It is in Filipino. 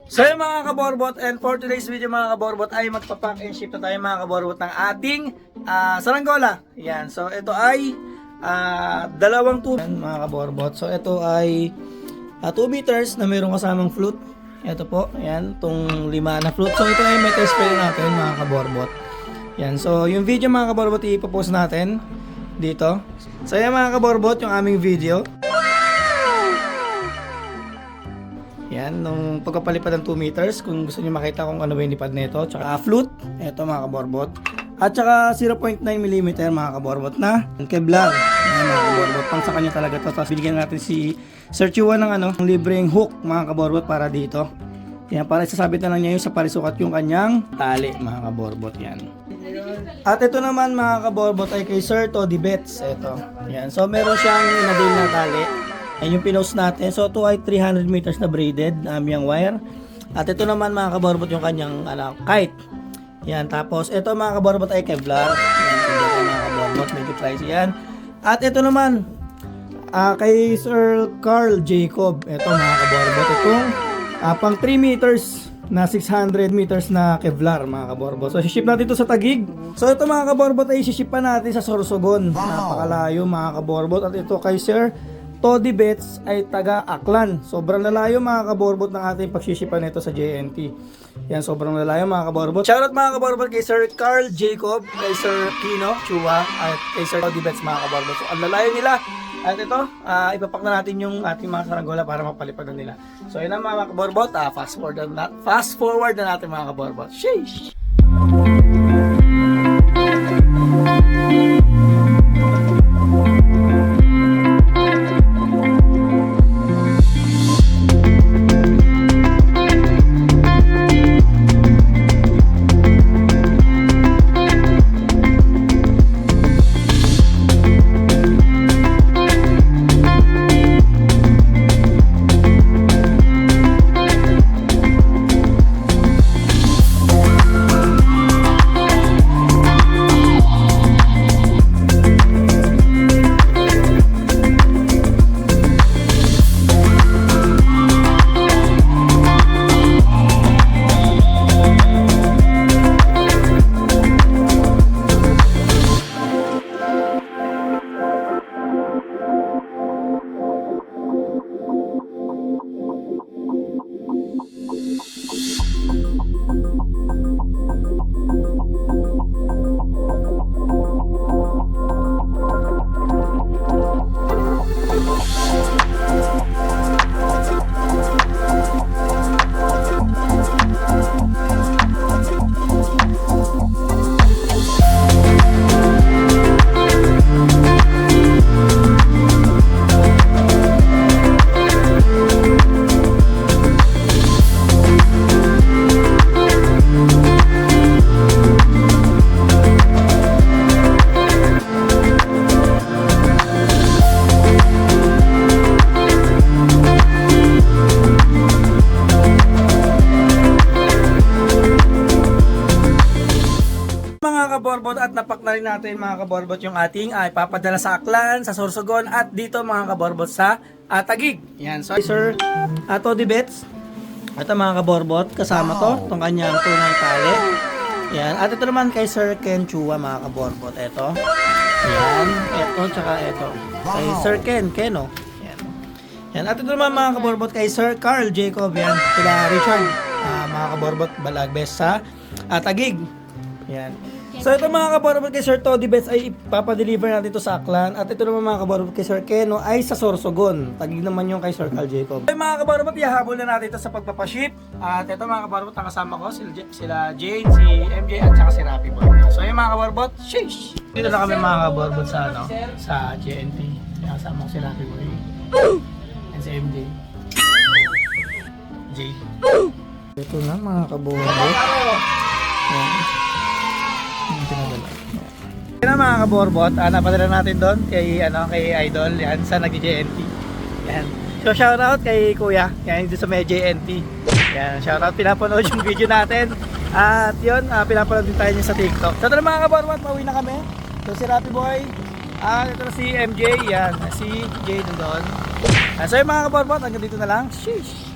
So yung mga kaborbot, and for today's video mga kaborbot ay magpapack and ship na tayo mga kaborbot ng ating saranggola. Yan, so ito ay dalawang tube mga kaborbot. So ito ay 2 meters na mayroong kasamang flute. Ito po, yan, itong 5 na flute. So ito ay metal spray natin mga kaborbot. Yan, so yung video mga kaborbot ipopost natin dito. So yan mga kaborbot yung aming video. Yan, nung pagkapalipad ng 2 meters, kung gusto niyo makita kung ano ba yung lipad nito, tsaka flute, eto mga kaborbot. At tsaka 0.9 mm mga kaborbot na Kevlar. Yan mga kaborbot, pang sa kanya talaga to. Tapos binigyan natin si Sir Chua ng libreng hook mga kaborbot para dito. Yan, para isasabit na lang niya yung sa parisukat yung kanyang tali mga kaborbot. Yan. At ito naman mga kaborbot ay kay Sir Toddy Bets. Ito. Yan, so meron siyang inadil na tali. Yan yung pinost natin. So ito ay 300 meters na braided yung wire. At ito naman mga kaborbot yung kanyang kite. Yan, tapos ito mga kaborbot ay Kevlar. Yan, ito mga kaborbot, medyo pricey yan. At ito naman kay Sir Carl Jacob. Ito mga kaborbot, itong pang 3 meters na 600 meters na Kevlar mga kaborbot. So ship natin ito sa Taguig. So ito mga kaborbot ay ship pa natin sa Sorsogon. Napakalayo mga kaborbot. At ito kay Sir Toddy Bets ay taga Aklan. Sobrang lalayo mga kaborbot ng ating pagsisipan nito sa JNT. Yan, sobrang lalayo mga kaborbot. Shoutout mga kaborbot kay Sir Carl Jacob, kay Sir Kino Chua, at kay Sir Toddy Bets mga kaborbot. So ang lalayo nila. At ito, ipapak na natin yung ating mga saranggola para mapalipad na nila. So yun ang mga kaborbot. Fast forward na natin mga kaborbot. Sheesh! Kaborbot, at napak na rin natin mga kaborbot yung ating ipapadala sa Aklan, sa Sorsogon, at dito mga kaborbot sa Taguig. Yan, so Sir Toddy Bets. Ito mga kaborbot, kasama to, itong kanyang tunay tali. Yan, at ito naman kay Sir Ken Chua mga kaborbot. Ito. Yan, ito, tsaka ito. Kay Sir Keno. Yan. Yan, at ito naman mga kaborbot kay Sir Carl Jacob. Yan, sila Richard. Mga kaborbot, Balagbes sa Taguig. Yan. So ito mga kaborbot kay Sir Toddy Bets ay ipapadeliver natin ito sa Aklan. At ito naman mga kaborbot kay Sir Keno ay sa Sorsogon. Taguig naman yung kay Sir Carl Jacob. So mga kaborbot, ihahabol na natin ito sa pagpapaship. At ito mga kaborbot, ang kasama ko sila Jane, si MJ, at saka si Rapi Boy. So yung mga kaborbot, sheesh! Dito na kami mga kaborbot sa JNT. Kasama ko si Rapi Boy and si MJ. Jade. Ito na mga kaborbot. Yan na mga kaborbot, napadala natin doon kay Idol, yan, sa nag-JNT. Yan. So shoutout kay Kuya, yan, dito sa may JNT. Yan, shoutout, pinapanood yung video natin. At yun, pinapanood din tayo niya sa TikTok. So ito na mga kaborbot, pauwi na kami. So si Rapi Boy, ito na si MJ, yan, si Jay doon. So yung mga kaborbot, hanggang dito na lang. Sheesh!